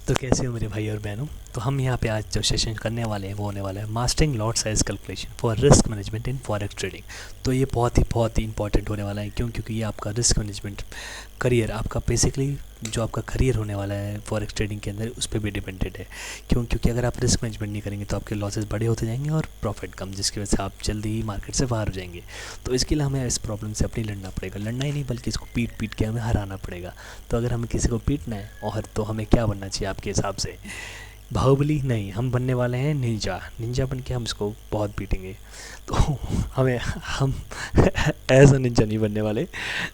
तो कैसे हो मेरे भाई और बहनों। तो हम यहाँ पे आज जो सेशन करने वाले हैं वो होने वाला है mastering lot size calculation for risk management in forex trading. तो ये बहुत ही इंपॉर्टेंट होने वाला है। क्योंकि ये आपका रिस्क मैनेजमेंट करियर, आपका बेसिकली जो आपका करियर होने वाला है फॉरेक्स ट्रेडिंग के अंदर, उस पर भी डिपेंडेड है। क्योंकि अगर आप रिस्क मैनेजमेंट नहीं करेंगे तो आपके लॉसेस बड़े होते जाएंगे और प्रॉफिट कम, जिसकी वजह से आप जल्दी ही मार्केट से बाहर हो जाएंगे। तो इसके लिए हमें इस प्रॉब्लम से अपनी लड़ना पड़ेगा, लड़ना ही नहीं बल्कि इसको पीट पीट के हमें हराना पड़ेगा। तो अगर हमें किसी को पीटना है और तो हमें क्या बनना चाहिए आपके हिसाब से? बाहुबली नहीं, हम बनने वाले हैं निंजा। निंजा बन के हम इसको बहुत पीटेंगे। तो हमें हम ऐसा निंजा नहीं बनने वाले,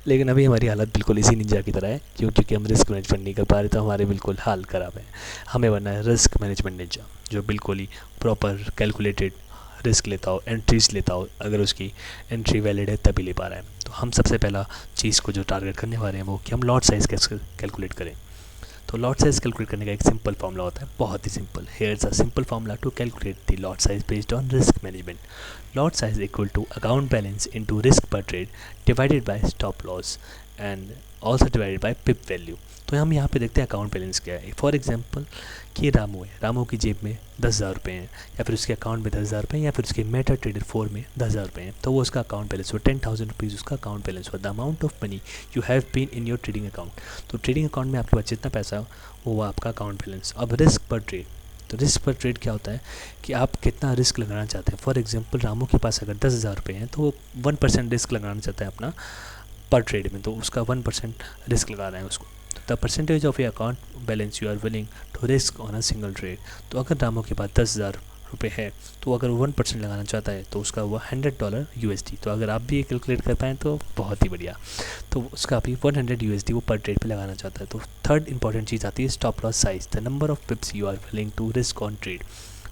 लेकिन अभी हमारी हालत बिल्कुल इसी निंजा की तरह है। क्योंकि हम रिस्क मैनेजमेंट नहीं कर पा रहे, तो हमारे बिल्कुल हाल ख़राब है। हमें बनना है रिस्क मैनेजमेंट निंजा, जो बिल्कुल ही प्रॉपर कैलकुलेटेड रिस्क लेता हो, एंट्रीज लेता हो। अगर उसकी एंट्री वैलिड है तभी ले पा रहा है। तो हम सबसे पहला चीज़ को जो टारगेट करने वाले हैं वो कि हम लॉट साइज़ कैसे कैलकुलेट करें। तो लॉट साइज कैलकुलेट करने का एक सिंपल फार्मूला होता है, बहुत ही simple. Here is a simple formula to calculate the lot size based on risk management. Lot size equal to account balance into risk पर trade divided by stop loss and also divided by pip value. तो हम यहाँ पे देखते हैं account balance क्या है। For example कि रामू है, रामू की जेब में 10,000 रुपये हैं, या फिर उसके अकाउंट में 10,000 रुपये, या फिर उसके मेटा ट्रेडर 4 में 10,000 रुपये हैं। तो वो उसका अकाउंट बैलेंस हुआ 10,000 रुपीज़, उसका अकाउंट बैलेंस हुआ the amount of money you have been in your trading account. तो ट्रेडिंग अकाउंट में आपके पास जितना पैसा है वो हुआ आपका अकाउंट बैलेंस। अब रिस्क पर ट्रेड, तो रिस्क पर ट्रेड क्या होता है कि आप कितना रिस्क लगाना चाहते हैं। फॉर एग्जांपल रामू के पास अगर 10,000 रुपये हैं तो वो 1% रिस्क लगाना चाहता है अपना पर ट्रेड में, तो उसका 1% रिस्क लगा रहा है उसको। The percentage of your account balance you are willing to risk on a single trade. तो अगर रामू के पास 10,000 रुपये है तो अगर वो 1% लगाना चाहता है तो उसका हुआ $100 USD। तो अगर आप भी ये कैलकुलेट कर पाएँ तो बहुत ही बढ़िया। तो उसका अभी 100 USD वो पर ट्रेड पे लगाना चाहता है। तो थर्ड इंपॉर्टेंट चीज़ आती है stop loss size, the number of pips you are willing to risk on trade.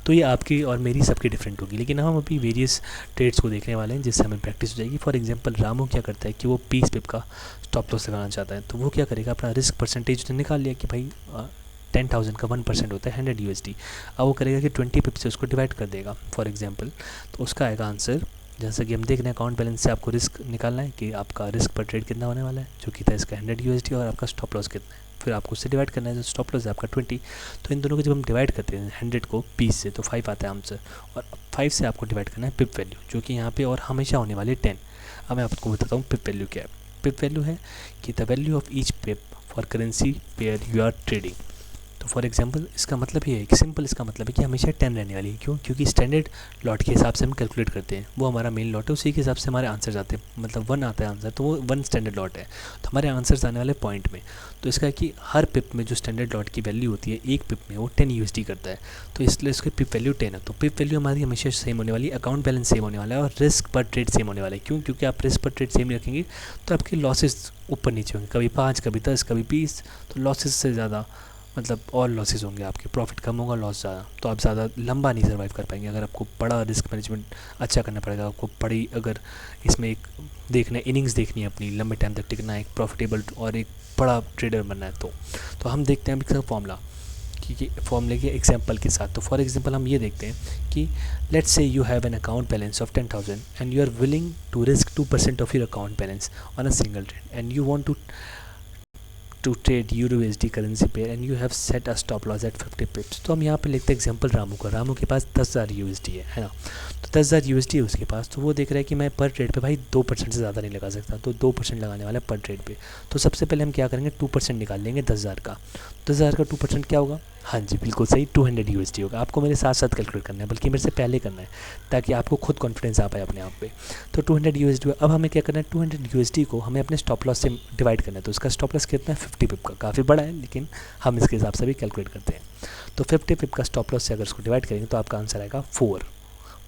तो ये आपकी और मेरी सबकी डिफरेंट होगी, लेकिन हम अभी वेरियस ट्रेड्स को देखने वाले हैं जिससे हमें प्रैक्टिस हो जाएगी। फॉर एग्जांपल रामू क्या करता है कि वो 20 पिप का स्टॉप लॉस लगाना चाहता है। तो वो क्या करेगा, अपना रिस्क परसेंटेज उसने निकाल लिया कि भाई 10,000 का 1% होता है 100 USD। अब वो करेगा कि 20 पिप से उसको डिवाइड कर देगा फॉर एग्जांपल। तो उसका आएगा आंसर, जैसा कि हम देख रहे हैं अकाउंट बैलेंस से आपको रिस्क निकालना है कि आपका रिस्क पर ट्रेड कितना होने वाला है, जो कि था इसका 100 USD, और आपका स्टॉप लॉस कितना है। फिर आपको उससे डिवाइड करना है, जो स्टॉप लॉस है आपका 20। तो इन दोनों को जब हम डिवाइड करते हैं 100 को 20 से, तो 5 आता है आंसर। और 5 से आपको डिवाइड करना है पिप वैल्यू, जो कि यहाँ पे और हमेशा होने वाली 10। अब मैं आपको बताता हूँ पिप वैल्यू क्या है। पिप वैल्यू है कि the value of each pip for currency pair you are trading. तो फॉर एग्जांपल इसका मतलब ये है कि सिंपल इसका मतलब है कि हमेशा 10 रहने वाली है। क्यों? क्योंकि स्टैंडर्ड लॉट के हिसाब से हम कैलकुलेट करते हैं, वो हमारा मेन लॉट है, उसी के हिसाब से हमारे आंसर आते हैं। मतलब 1 आता है आंसर, तो वो 1 स्टैंडर्ड लॉट है, तो हमारे आंसर्स आने वाले पॉइंट में। तो इसका है कि हर पिप में जो स्टैंडर्ड लॉट की वैल्यू होती है एक पिप में, वो 10 USD करता है। तो इसलिए इसकी पिप वैल्यू 10 है। तो पिप वैल्यू हमारी हमेशा सेम होने वाली है, अकाउंट बैलेंस सेम होने वाला है, और रिस्क पर ट्रेड सेम होने वाला है। क्यों? क्योंकि आप रिस्क पर ट्रेड सेम रखेंगे तो आपके लॉसेस ऊपर नीचे होंगे, कभी 5, कभी 10, कभी 20। तो लॉसेस से ज़्यादा मतलब और लॉसेस होंगे आपके, प्रॉफिट कम होगा, लॉस ज़्यादा। तो आप ज़्यादा लंबा नहीं सर्वाइव कर पाएंगे। अगर आपको बड़ा रिस्क मैनेजमेंट अच्छा करना पड़ेगा, आपको बड़ी अगर इसमें एक देखना है, इनिंग्स देखनी है अपनी, लंबे टाइम तक टिकना है, एक प्रॉफिटेबल और एक बड़ा ट्रेडर बनना है। तो हम देखते हैं इसका फॉर्मूला कि फॉर्मूले के एग्जांपल के साथ। तो फॉर एग्जांपल हम ये देखते हैं कि let's say you have an account balance of 10,000 and you are willing to risk 2% of your account balance on a single trade and you want to trade euro USD currency pair and you have set a stop loss at 50 pips. तो हम यहाँ पे लिखते हैं example Ramu का। रामू के पास 10,000 USD है ना। तो 10,000 USD है उसके पास। तो वो देख रहा है कि मैं पर ट्रेड पे भाई 2% से ज़्यादा नहीं लगा सकता, तो 2% लगाने वाला है पर ट्रेड पे। तो सबसे पहले हम क्या करेंगे, 2% निकाल लेंगे 10,000 का। 10,000 का 2% क्या होगा? हाँ जी बिल्कुल सही, 200 USD होगा। आपको मेरे साथ साथ कैलकुलेट करना है, बल्कि मेरे से पहले करना है, ताकि आपको खुद कॉन्फिडेंस आ पाए अपने आप पे। तो 200 USD। अब हमें क्या करना है, 200 USD को हमें अपने स्टॉप लॉस से डिवाइड करना है। तो इसका स्टॉप लॉस कितना है? 50 पिप का, काफ़ी बड़ा है, लेकिन हम इसके हिसाब से भी कैलकुलेट करते हैं। तो 50 पिप का स्टॉप लॉस से अगर इसको डिवाइड करेंगे तो आपका आंसर आएगा 4।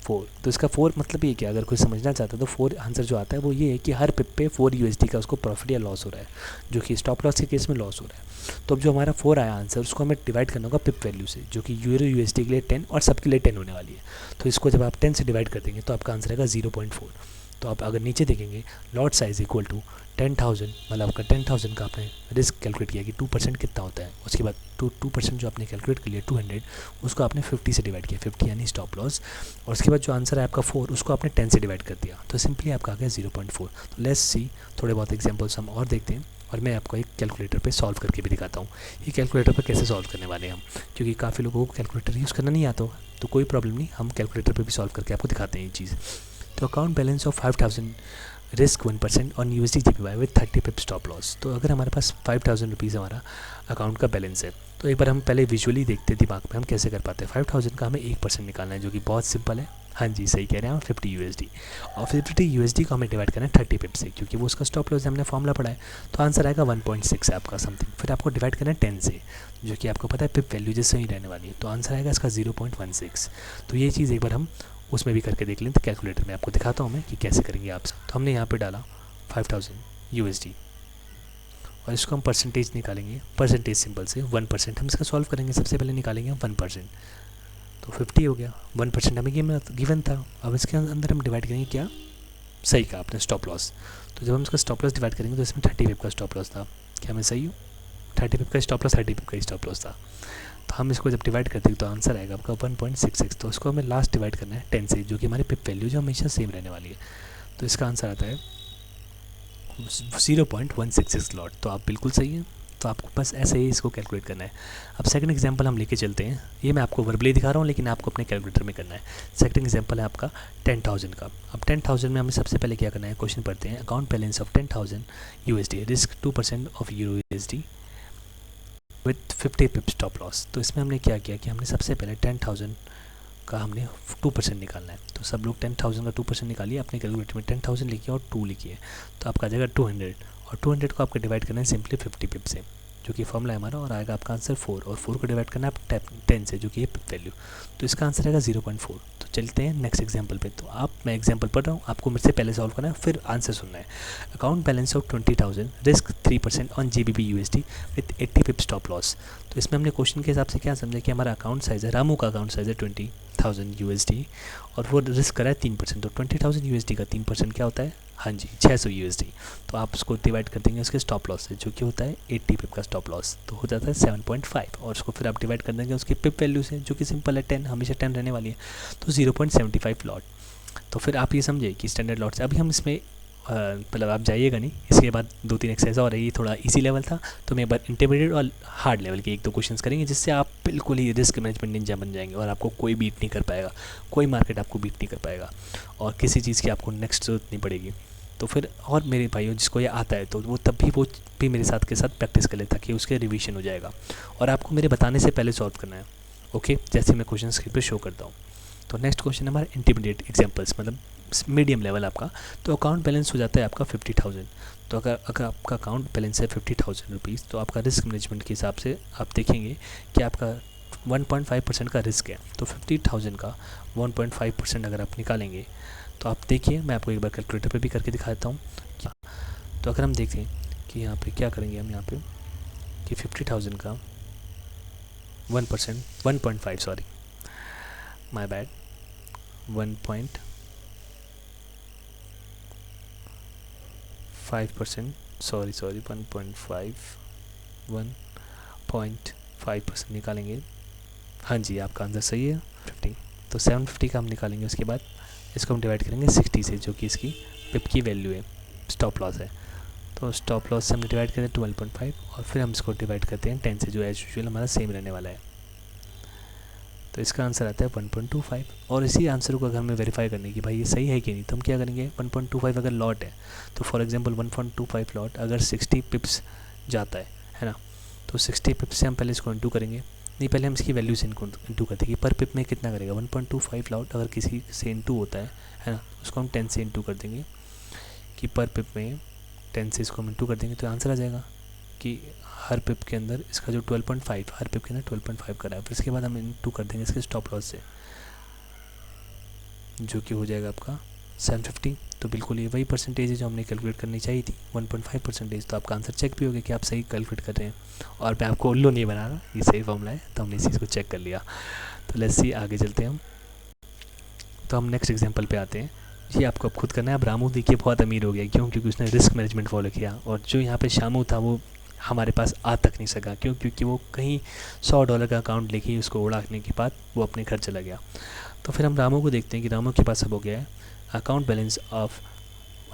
तो इसका 4 मतलब ये कि अगर कोई समझना चाहता है तो 4 आंसर जो आता है वो ये है कि हर पिप पे 4 USD का उसको प्रॉफिट या लॉस हो रहा है, जो कि स्टॉप लॉस के केस में लॉस हो रहा है। तो अब जो हमारा 4 आया आंसर, उसको हमें डिवाइड करना होगा पिप वैल्यू से, जो कि यूरो USD के लिए 10 और सबके लिए 10 होने वाली है। तो इसको जब आप 10 से डिवाइड कर देंगे तो आपका आंसर आएगा 0.4। तो आप अगर नीचे देखेंगे लॉट साइज इक्वल टू 10,000, मतलब आपका 10,000 का आपने रिस्क कैलकुलेट किया कि 2% कितना होता है। उसके बाद 2% जो आपने कैलकुलेट कर लिया 200, उसको आपने 50 से डिवाइड किया, 50 यानी स्टॉप लॉस। और उसके बाद जो आंसर है आपका 4, उसको आपने 10 से डिवाइड कर दिया, तो सिंपली आपका आ गया 0.4। तो लेट्स सी, थोड़े बहुत एग्जांपल्स हम और देखते हैं और मैं आपको एक कैलकुलेटर पे सॉल्व करके भी दिखाता हूँ। ये कैलकुलेटर पे कैसे सॉल्व करने वाले हैं हम, क्योंकि काफ़ी लोगों को कैलकुलेटर यूज़ करना नहीं आता होगा, तो कोई प्रॉब्लम नहीं, हम कैलकुलेटर पे भी सॉल्व करके आपको दिखाते हैं ये चीज़। तो account balance of 5000, risk 1% on USD JPY with 30 pip stop loss. तो अगर हमारे पास 5000 रुपीज़ हमारा अकाउंट का बैलेंस है, तो एक बार हम पहले विजुअली देखते हैं दिमाग में हम कैसे कर पाते हैं। 5000 का हमें 1% निकालना है, जो कि बहुत सिंपल है। हाँ जी, सही कह रहे हैं हम, 50 USD। और 50 USD को हमें डिवाइड करना है 30 पिप से, क्योंकि वो उसका स्टॉप लॉस हमने फॉर्मूला पढ़ा है। तो आंसर आएगा 1.6 है आपका समथिंग। फिर आपको डिवाइड करना है 10 से, जो कि आपको पता है पिप वैल्यू जिससे ही रहने वाली है, तो आंसर आएगा इसका 0.16। तो ये चीज़ एक बार हम उसमें भी करके देख लें, तो कैलकुलेटर में आपको दिखाता हूँ मैं कि कैसे करेंगे आप। तो हमने यहाँ पे डाला 5000 USD और इसको हम परसेंटेज निकालेंगे, परसेंटेज सिंबल से 1% हम इसका सॉल्व करेंगे। सबसे पहले निकालेंगे हम 1%, तो 50 हो गया। 1% हमें गिवन था, अब इसके अंदर हम डिवाइड करेंगे क्या, सही कहा आपने, स्टॉप लॉस। तो जब हम इसका स्टॉप लॉस डिवाइड करेंगे तो इसमें 30 पिप का स्टॉप लॉस था, क्या मैं सही हूँ? 30 पिप का स्टॉप लॉस, 30 पिप का स्टॉप लॉस था। तो हम इसको जब डिवाइड करते हैं तो आंसर आएगा आपका 1.66। तो उसको हमें लास्ट डिवाइड करना है 10 से, जो कि हमारी पिप वैल्यू जो हमेशा सेम रहने वाली है। तो इसका आंसर आता है 0.166 लॉट। तो आप बिल्कुल सही हैं। तो आपको बस ऐसे ही इसको कैलकुलेट करना है। अब सेकंड एग्जांपल हम लेके चलते हैं। ये मैं आपको वर्बली दिखा रहा हूँ, लेकिन आपको अपने कैलकुलेटर में करना है। सेकंड एग्जांपल है आपका 10,000 का। अब 10,000 में हमें सबसे पहले क्या करना है, क्वेश्चन पढ़ते हैं। Account balance of 10,000 USD, risk 2% of EURUSD with 50 pip stop loss. तो इसमें हमने क्या किया कि हमने सबसे पहले 10,000 का हमने 2% निकालना है। तो सब लोग 10,000 का 2% निकालिए, अपने कैलकुलेटर में 10,000 लिखिए और 2 लिखिए, तो आपका आ जाएगा 200। और 200 को आपको डिवाइड करना है सिंपली 50 पिप से, जो कि फॉर्मूला है हमारा, और आएगा आपका आंसर 4। और 4 को डिवाइड करना है आप 10 से, जो कि है पिप वैल्यू। तो इसका आंसर आएगा 0.4। तो चलते हैं नेक्स्ट एग्जांपल पे। तो मैं एग्जांपल पढ़ रहा हूँ, आपको मेरे से पहले सॉल्व करना है, फिर आंसर सुनना है। Account balance of 20,000, risk 3% on GBP USD with 80 pip stop loss. तो इसमें हमने क्वेश्चन के हिसाब से क्या समझा कि हमारा अकाउंट साइज़ है, रामू का अकाउंट साइज़ है 20,000 USD, और वो रिस्क करा है 3%। तो 20,000 USD का 3% क्या होता है, हाँ जी 600 USD। तो आप उसको डिवाइड कर देंगे उसके स्टॉप लॉस से, जो कि होता है 80 पिप का स्टॉप लॉस, तो हो जाता है 7.5। और उसको फिर आप डिवाइड कर देंगे उसकी पिप वैल्यू से, जो कि सिंपल है 10, हमेशा 10 रहने वाली है, तो 0.75 लॉट। तो फिर आप ये समझे कि स्टैंडर्ड लॉट से अभी हम इसमें मतलब आप जाइएगा नहीं, इसके बाद 2-3 एक्सरसाइज और है। ये थोड़ा इजी लेवल था, तो मैं एक बार इंटरमीडिएट और हार्ड लेवल के 1-2 क्वेश्चंस करेंगे, जिससे आप बिल्कुल ही रिस्क मैनेजमेंट निंजा बन जाएंगे और आपको कोई बीट नहीं कर पाएगा, कोई मार्केट आपको बीट नहीं कर पाएगा, और किसी चीज़ की आपको नेक्स्ट जरूरत नहीं पड़ेगी। तो फिर और मेरे भाइयों जिसको ये आता है, तो वो तब भी वो भी मेरे साथ के साथ प्रैक्टिस कर ले, ताकि उसके रिवीजन हो जाएगा। और आपको मेरे बताने से पहले सॉल्व करना है, ओके, जैसे मैं क्वेश्चन स्क्रीन पर शो करता हूँ। तो नेक्स्ट क्वेश्चन है हमारा इंटरमीडिएट एग्जाम्पल्स, मतलब मीडियम लेवल आपका। तो अकाउंट बैलेंस हो जाता है आपका 50,000। तो अगर आपका अकाउंट बैलेंस है 50,000 रुपीज़, तो आपका रिस्क मैनेजमेंट के हिसाब से आप देखेंगे कि आपका 1.5% का रिस्क है। तो 50,000 का 1.5% अगर आप निकालेंगे, तो आप देखिए, मैं आपको एक बार कैलकुलेटर पे भी करके दिखा देता हूँ। तो अगर हम देखें कि यहाँ पे क्या करेंगे, हम यहाँ पे कि 50,000 का 1%, 1.5 सॉरी माय बैड, 1.5%, 1.5% निकालेंगे। हाँ जी, आपका आंसर सही है 50। तो 750 का हम निकालेंगे, उसके बाद इसको हम डिवाइड करेंगे 60 से, जो कि इसकी पिप की वैल्यू है, स्टॉप लॉस है। तो स्टॉप लॉस से हम डिवाइड करते हैं 12.5, और फिर हम इसको डिवाइड करते हैं 10 से, जो एज यूजुअल हमारा सेम रहने वाला है। तो इसका आंसर आता है 1.25। और इसी आंसर को अगर हमें वेरीफाई करने की भाई ये सही है कि नहीं, तो हम क्या करेंगे, 1.25 अगर लॉट है, तो फॉर एग्जांपल 1.25 लॉट अगर 60 पिप्स जाता है ना, तो 60 पिप्स से हम पहले इसको इंटू करेंगे, नहीं पहले हम इसकी वैल्यू से इंटू करते हैं कि पर पिप में कितना करेगा। 1.25 लॉट अगर किसी से इंटू होता है ना, उसको हम 10 से इंटू कर देंगे, कि पर पिप में 10 से इसको हम इंटू कर देंगे, तो आंसर आ जाएगा कि हर पिप के अंदर इसका जो 12.5, हर पिप के अंदर 12.5 करा है। फिर इसके बाद हम इंटू कर देंगे इसके स्टॉप लॉस से, जो कि हो जाएगा आपका 750। तो बिल्कुल ये वही परसेंटेज है जो हमने कैलकुलेट करनी चाहिए थी, 1.5%। तो आपका आंसर चेक भी हो गया कि आप सही कैलकुलेट कर रहे हैं, और मैं आपको उल्लू नहीं बना रहा, ये सही फॉर्मूला है, तो हमने इस चीज़ को चेक कर लिया। तो लेट्स सी, आगे चलते हैं हम। तो हम नेक्स्ट एग्जाम्पल पे आते हैं। ये आपको अब खुद करना है। अब रामू देखिए बहुत अमीर हो गया, क्यों? क्योंकि उसने रिस्क मैनेजमेंट फॉलो किया, और जो यहाँ पे शामू था वो हमारे पास आ तक नहीं सका, क्यों? क्योंकि वो कहीं $100 का अकाउंट लेके उसको उड़ाने के बाद वो अपने घर चला गया। तो फिर हम रामू को देखते हैं कि रामू के पास अब हो गया है account balance of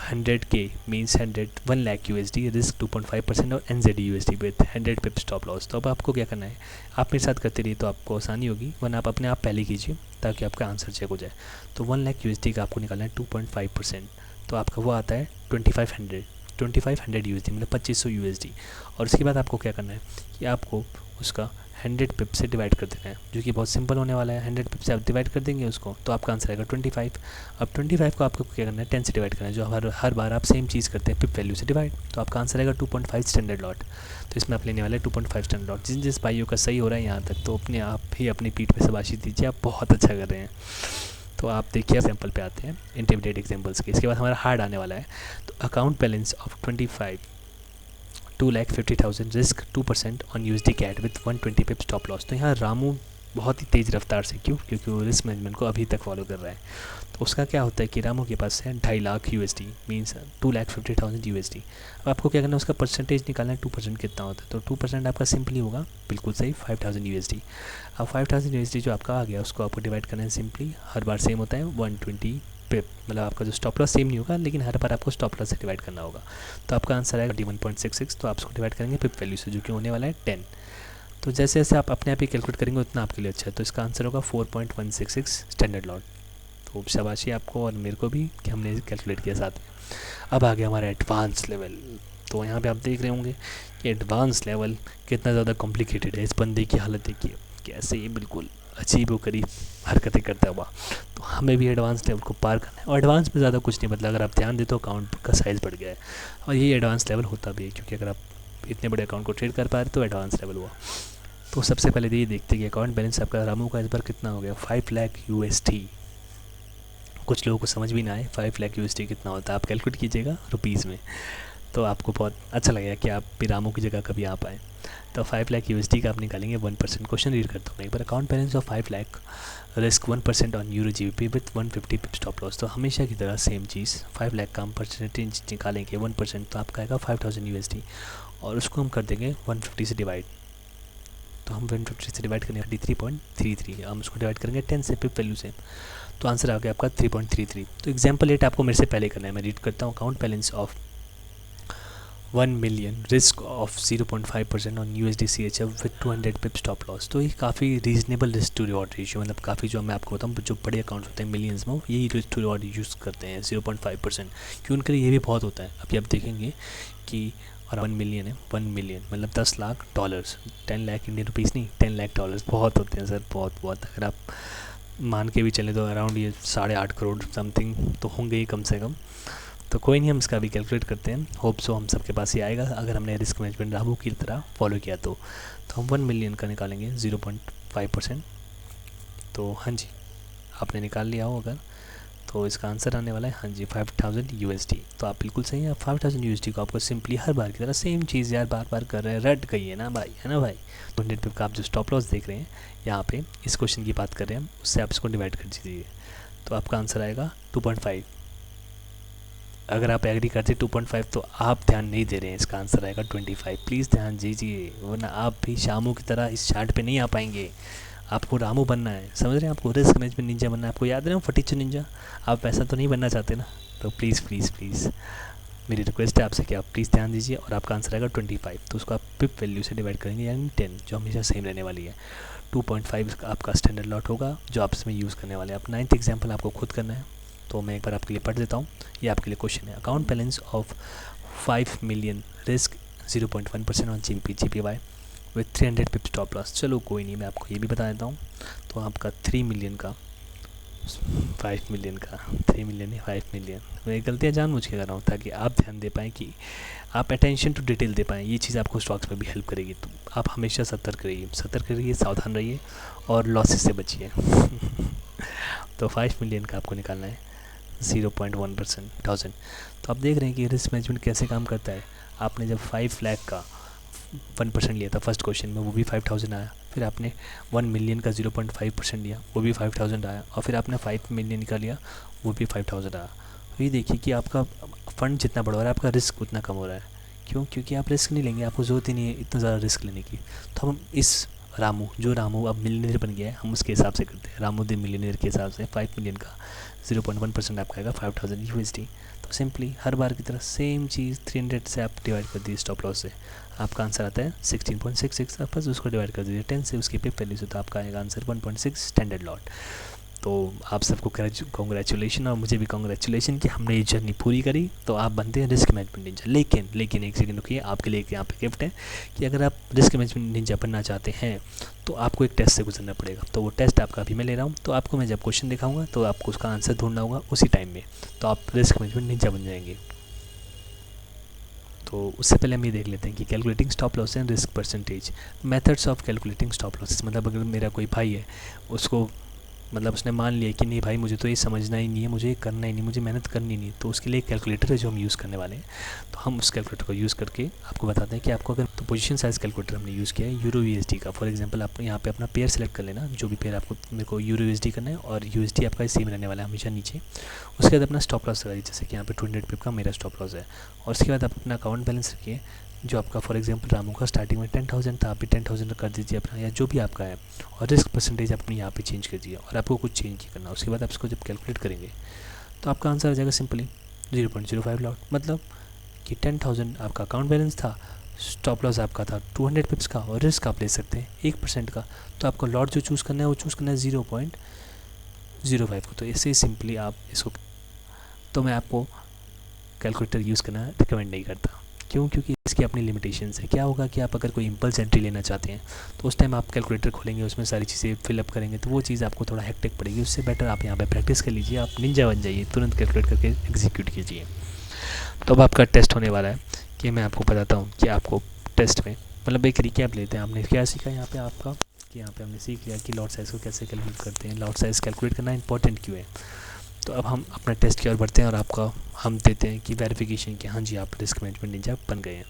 100K means 1 lakh USD, risk 2.5% और NZD USD with 100 pip stop loss. तो अब आपको क्या करना है, आप मेरे साथ करते रहिए तो आपको आसानी होगी, वरना आप अपने आप पहले कीजिए ताकि आपका आंसर चेक हो जाए। तो 1 लाख USD का आपको निकालना है 2.5%, तो आपका वो आता है 2500 USD, मतलब 2500 USD। और उसके बाद आपको क्या करना है कि आपको उसका 100 पिप से डिवाइड कर देना है, जो कि बहुत सिंपल होने वाला है। 100 पिप से आप डिवाइड कर देंगे उसको, तो आपका आंसर आएगा 25। अब 25 को आपको क्या करना है, 10 से डिवाइड करना है, जो हर बार आप सेम चीज़ करते हैं, पिप वैल्यू से डिवाइड। तो आपका आंसर आएगा 2.5 स्टैंडर्ड लॉट। तो इसमें आप लेने वाले 2.5 स्टैंडर्ड लॉट। जिस भाइयों का सही हो रहा है यहाँ तक, तो अपने आप ही अपनी पीठ पे शाबाशी दीजिए, आप बहुत अच्छा कर रहे हैं। तो आप देखिए एग्जाम्पल पे आते हैं, इंटरमीडिएट एग्जाम्पल्स के। इसके बाद हमारा हार्ड आने वाला है। तो account balance of 2,50,000 risk 2% on USD CAD with 120 pip stop loss. तो यहाँ रामू बहुत ही तेज़ रफ्तार से, क्योंकि वो रिस्क मैनेजमेंट को अभी तक फॉलो कर रहा है। तो उसका क्या होता है कि रामू के पास है 2.5 लाख USD मीन्स 2,50,000 USD। अब आपको क्या करना है, उसका परसेंटेज निकालना है, 2% कितना होता है। तो 2% आपका सिंपली होगा, बिल्कुल सही, 5,000 USD। अब 5,000 USD जो आपका आ गया, उसको आपको डिवाइड करना है सिंपली, हर बार सेम होता है 120 पिप, मतलब आपका जो स्टॉप लॉस सेम नहीं होगा, लेकिन हर बार आपको स्टॉप लॉस से डिवाइड करना होगा। तो आपका आंसर आएगा 21.66। तो आप उसको डिवाइड करेंगे पिप वैल्यू से, जो कि होने वाला है 10। तो जैसे जैसे आप अपने आप ही कैलकुलेट करेंगे उतना आपके लिए अच्छा है। तो इसका आंसर होगा 4.166 स्टैंडर्ड लॉट। तो शाबाशी आपको और मेरे को भी कि हमने कैलकुलेट किया साथ में। अब आ गया हमारा एडवांस लेवल। तो यहाँ पे आप देख रहे होंगे कि एडवांस लेवल कितना ज़्यादा कॉम्प्लिकेटेड है। इस बंदे की हालत देखिए, कैसे ये बिल्कुल अजीब व करीब हरकतें करता हुआ। तो हमें भी एडवांस लेवल को पार करना है। और एडवांस में ज़्यादा कुछ नहीं, मतलब अगर आप ध्यान दें तो अकाउंट का साइज़ बढ़ गया है, और ये एडवांस लेवल होता भी है, क्योंकि अगर आप इतने बड़े अकाउंट को ट्रेड कर पा रहे तो एडवांस लेवल हुआ। तो सबसे पहले ये देखते हैं कि अकाउंट बैलेंस आपका रामू का इस बार कितना हो गया, 5 लाख USD। कुछ लोगों को समझ भी ना आए 5 लाख USD कितना होता है, आप कैलकुलेट कीजिएगा रुपीज़ में, तो आपको बहुत अच्छा लगेगा कि आप भी रामू की जगह कभी आ पाएँ। तो 5 लाख USD का आप निकालेंगे 1%। क्वेश्चन रीड करता हूँ मैं एक बार। Account balance of 5 lakh, risk 1% on euro GBP with 150 pip stop loss. तो हमेशा की तरह सेम चीज़, 5 लाख का हम परसेंटेज निकालेंगे 1%, तो आपका आएगा 5,000 USD, और उसको हम कर देंगे 150 से डिवाइड। तो हम 150 से डिवाइड करेंगे 33.33, हम उसको डिवाइड करेंगे 10 से पिप वैल्यू से, तो आंसर आ गया आपका 3.33। तो एग्जाम्पल 8 आपको मेरे से पहले करना है, मैं रीड करता हूँ। Account balance of 1 million, risk of 0.5% on USD CHF with 200 pip stop loss. तो ये काफ़ी reasonable risk to reward ratio, मतलब काफ़ी, जो मैं आपको बताऊँ, जो बड़े अकाउंट्स होते हैं मिलियंस में, यही रिस्क टू रिवॉर्ड यूज़ करते हैं 0.5%, क्योंकि उनके लिए ये भी बहुत होता है। अभी आप देखेंगे कि और 1 मिलियन है, 1 मिलियन मतलब 10 lakh dollars, 10 lakh Indian rupees नहीं, 10 लाख डॉलर्स बहुत होते हैं सर, बहुत। अगर आप मान के भी चले तो अराउंड ये 8.5 करोड़ समथिंग तो होंगे ही कम से कम। तो कोई नहीं, हम इसका भी कैलकुलेट करते हैं, होप सो हम सबके पास ही आएगा अगर हमने रिस्क मैनेजमेंट रामू की तरह फॉलो किया तो। हम 1 मिलियन का निकालेंगे 0.5%। तो हाँ जी, आपने निकाल लिया हो अगर, तो इसका आंसर आने वाला है हाँ जी 5,000 USD। तो आप बिल्कुल सही है, 5,000 USD को आपको सिंपली हर बार की तरह सेम चीज़ यार बार कर रहे हैं, रट गई है ना भाई, है ना भाई। 200 पिप का आप जो स्टॉप लॉस देख रहे हैं यहाँ पे, इस क्वेश्चन की बात कर रहे हैं हम, उससे आप इसको डिवाइड कर दीजिए, तो आपका आंसर आएगा 2.5। अगर आप एग्री करते 2.5, तो आप ध्यान नहीं दे रहे हैं, इसका आंसर आएगा 25। प्लीज़ ध्यान दीजिए, वरना आप भी शामू की तरह इस चार्ट पे नहीं आ पाएंगे। आपको रामू बनना है, समझ रहे हैं, आपको रिस्क मैनेजमेंट निंजा बनना है। आपको याद है ना फटीचू निंजा, आप वैसा तो नहीं बनना चाहते ना। तो प्लीज़ मेरी रिक्वेस्ट है आपसे कि आप प्लीज़ ध्यान दीजिए, और आपका आंसर आएगा 25। तो उसको आप पिप वैल्यू से डिवाइड करेंगे, यानी 10, जो हमेशा सेम रहने वाली है। 2.5 आपका स्टैंडर्ड लॉट होगा जो आप इसमें यूज़ करने वाले हैं। आप 9th एग्जाम्पल आपको खुद करना है, तो मैं एक बार आपके लिए पढ़ देता हूँ, ये आपके लिए क्वेश्चन है। Account balance of 5 million, risk 0.1% on GPY with 300 pip stop loss. चलो कोई नहीं, मैं आपको ये भी बता देता हूँ। तो आपका 3 मिलियन का 5 मिलियन का 3 मिलियन नहीं 5 मिलियन, मैं गलतियाँ जानबूझ के कर रहा हूँ ताकि आप ध्यान दे पाएँ, कि आप अटेंशन टू डिटेल दे पाएँ। ये चीज़ आपको स्टॉक्स में भी हेल्प करेगी। तो आप हमेशा सतर्क रहिए, सावधान रहिए और लॉसेस से बचिए। तो 5 मिलियन का आपको निकालना है 0.1%, 1000। तो आप देख रहे हैं कि रिस्क मैनेजमेंट कैसे काम करता है। आपने जब 5 लाख का 1% लिया था फर्स्ट क्वेश्चन में, वो भी 5,000 आया। फिर आपने 1 मिलियन का 0.5% लिया, वो भी 5,000 आया। और फिर आपने 5 मिलियन का लिया, वो भी 5,000 आया। तो ये देखिए कि आपका फ़ंड जितना बढ़ रहा है, आपका रिस्क उतना कम हो रहा है। क्यों? क्योंकि आप रिस्क नहीं लेंगे, आपको ज़रूरत ही नहीं है इतना ज़्यादा रिस्क लेने की। तो हम इस रामू, जो रामू अब मिलियनेयर बन गया है, हम उसके हिसाब से करते हैं। रामू द मिलियनेयर के हिसाब से 5 मिलियन का 0.1% आपका आएगा 5000 USD। तो सिंपली हर बार की तरह सेम चीज़ 300 से आप डिवाइड कर दीजिए स्टॉप लॉस से, आपका आंसर आता है 16.66। आप बस उसको डिवाइड कर दीजिए 10 से, उसकी पिप वैल्यू से, तो आपका आएगा आंसर 1.6 स्टैंडर्ड लॉट। तो आप सबको कॉन्ग्रेचुलेशन, और मुझे भी कॉन्ग्रेचुलेशन कि हमने ये जर्नी पूरी करी। तो आप बनते हैं रिस्क मैनेजमेंट निंजा। लेकिन एक सेकंड रुकिए, आपके लिए यहाँ पे गिफ्ट है कि अगर आप रिस्क मैनेजमेंट निंजा बनना चाहते हैं तो आपको एक टेस्ट से गुजरना पड़ेगा। तो वो टेस्ट आपका अभी मैं ले रहा हूँ। तो आपको मैं जब क्वेश्चन दिखाऊंगा तो आपको उसका आंसर ढूंढना होगा उसी टाइम में, तो आप रिस्क मैनेजमेंट निंजा बन जाएंगे। तो उससे पहले हम ये देख लेते हैं कि calculating stop loss and risk percentage, methods of calculating stop losses. मतलब अगर मेरा कोई भाई है, उसको मतलब उसने मान लिया कि नहीं भाई मुझे तो ये समझना ही नहीं है, मुझे ये करना ही नहीं, मुझे मेहनत करनी नहीं, तो उसके लिए एक कैलकुलेटर है जो हम यूज़ करने वाले हैं। तो हम उस कैलकुलेटर को यूज़ करके आपको बताते हैं कि आपको अगर, तो पोजीशन साइज कैलकुलेटर हमने यूज़ किया है यूरो USD का। फॉर एग्जांपल आप यहाँ पे अपना पेयर सेलेक्ट कर लेना, जो भी पेयर आपको, मेरे को यूरो USD करना है, और USD आपका सेम रहने वाला है हमेशा नीचे। उसके बाद अपना स्टॉप लॉस लगाइए, जैसे कि यहाँ पे 200 पिप का मेरा स्टॉप लॉस है। और उसके बाद आप अपना अकाउंट बैलेंस रखिए, जो आपका फॉर एग्जांपल रामू का स्टार्टिंग में 10,000 था, आप भी 10,000 कर दीजिए अपना, या जो भी आपका है। और रिस्क परसेंटेज अपने यहाँ पे चेंज कर दीजिए, और आपको कुछ चेंज नहीं करना। उसके बाद आप इसको जब कैलकुलेट करेंगे तो आपका आंसर आ जाएगा सिंपली 0.05 लॉट। मतलब कि 10,000 आपका अकाउंट बैलेंस था, स्टॉप लॉस आपका था 200 पिप्स का, और रिस्क आप ले सकते हैं 1% का। तो आपको लॉट जो चूज़ करना है वो चूज़ करना है 0.05 को। तो इससे सिंपली आप इसको, तो मैं आपको कैलकुलेटर यूज़ करना रिकमेंड नहीं करता। क्यों? क्योंकि इसकी अपनी लिमिटेशंस है। क्या होगा कि आप अगर कोई इम्पल्स एंट्री लेना चाहते हैं तो उस टाइम आप कैलकुलेटर खोलेंगे, उसमें सारी चीज़ें फिलअप करेंगे, तो वो चीज़ आपको थोड़ा हेक्टिक पड़ेगी। उससे बेटर आप यहाँ पे प्रैक्टिस कर लीजिए, आप निंजा बन जाइए, तुरंत कैलकुलेट करके एग्जीक्यूट कीजिए। तो अब आपका टेस्ट होने वाला है कि मैं आपको बताता हूँ कि आपको टेस्ट में, मतलब एक रिकैप लेते हैं, आपने क्या सीखा यहाँ पर आपका, कि यहाँ पर हमने सीख लिया कि लॉट साइज़ को कैसे कैलकुलेट करते हैं, लॉट साइज़ कैलकुलेट करना इंपॉर्टेंट क्यों है। तो अब हम अपने टेस्ट की ओर बढ़ते हैं, और आपका हम देते हैं कि वेरिफिकेशन कि हाँ जी आप रिस्क मैनेजमेंट निंजा बन गए हैं।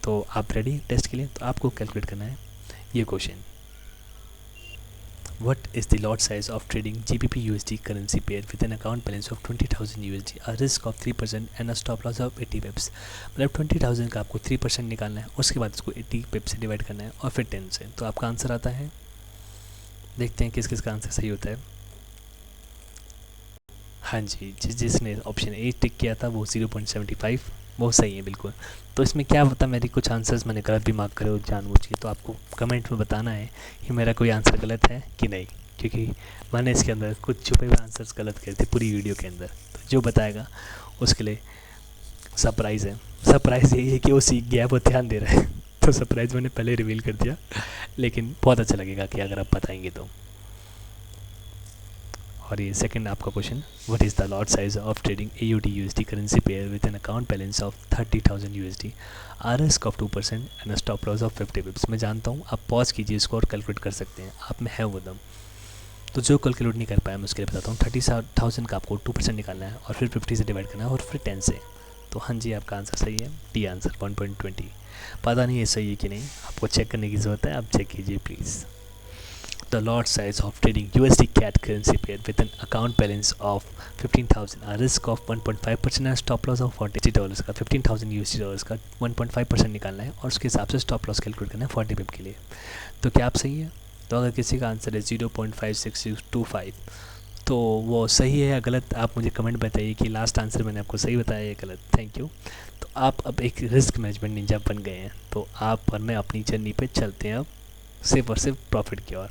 तो आप रेडी टेस्ट के लिए? तो आपको कैलकुलेट करना है ये question, what is the lot size of trading GBP USD currency pair with an account balance of 20,000 USD, a risk of 3% and a stop loss of 80 पिप्स। मतलब 20,000 का आपको 3% निकालना है, उसके बाद इसको 80 पिप से डिवाइड करना है, और फिर 10 से। तो आपका आंसर आता है, देखते हैं किस किस का आंसर सही होता है। हाँ जी, जिसने ऑप्शन ए टिक किया था वो 0.75, वो सही है बिल्कुल। तो इसमें क्या होता, मेरी कुछ आंसर्स मैंने गलत भी मार्क करे हो जानबूझ के, तो आपको कमेंट में बताना है कि मेरा कोई आंसर गलत है कि नहीं, क्योंकि मैंने इसके अंदर कुछ छुपे हुए आंसर्स गलत करे थे पूरी वीडियो के अंदर। तो जो बताएगा उसके लिए सरप्राइज़ है। सरप्राइज़ यही है कि वो सीख गया है, वो ध्यान दे रहा है। तो सरप्राइज़ मैंने पहले रिवील कर दिया, लेकिन बहुत अच्छा लगेगा कि अगर आप बताएंगे तो। और ये सेकंड आपका question, what is the lot size of trading AUD USD currency pair with an account balance of 30,000 USD, a risk of 2% and stop loss of 50 pips. मैं जानता हूँ आप पॉज कीजिए इसको और कैलकुलेट कर सकते हैं, आप में है वो दम। तो जो कैलकुलेट नहीं कर पाया मैं उसके लिए बताता हूँ। 30,000 का आपको 2% निकालना है, और फिर 50 से डिवाइड करना है, और फिर 10 से। तो हाँ जी आपका आंसर सही है, डी आंसर 1.20। पता नहीं है सही है कि नहीं, आपको चेक करने की ज़रूरत है, आप चेक कीजिए please. The lot size of trading USD CAD currency pair with an account balance of 15,000, a risk of 1.5% and stop loss of $40 का 15,000 USD डॉलर्स का 1.5% निकालना है, और उसके हिसाब से स्टॉप लॉस कैलकुलेट करना है 40 पिप के लिए। तो क्या आप सही है? तो अगर किसी का आंसर है 0.5625, तो वो सही है या गलत, आप मुझे कमेंट बताइए कि लास्ट आंसर मैंने आपको सही बताया या गलत। Thank you. तो आप अब एक रिस्क मैनेजमेंट निंजा बन गए हैं, तो आप और मैं अपनी जर्नी पे चलते हैं अब सिर्फ और सिर्फ प्रॉफिट की ओर।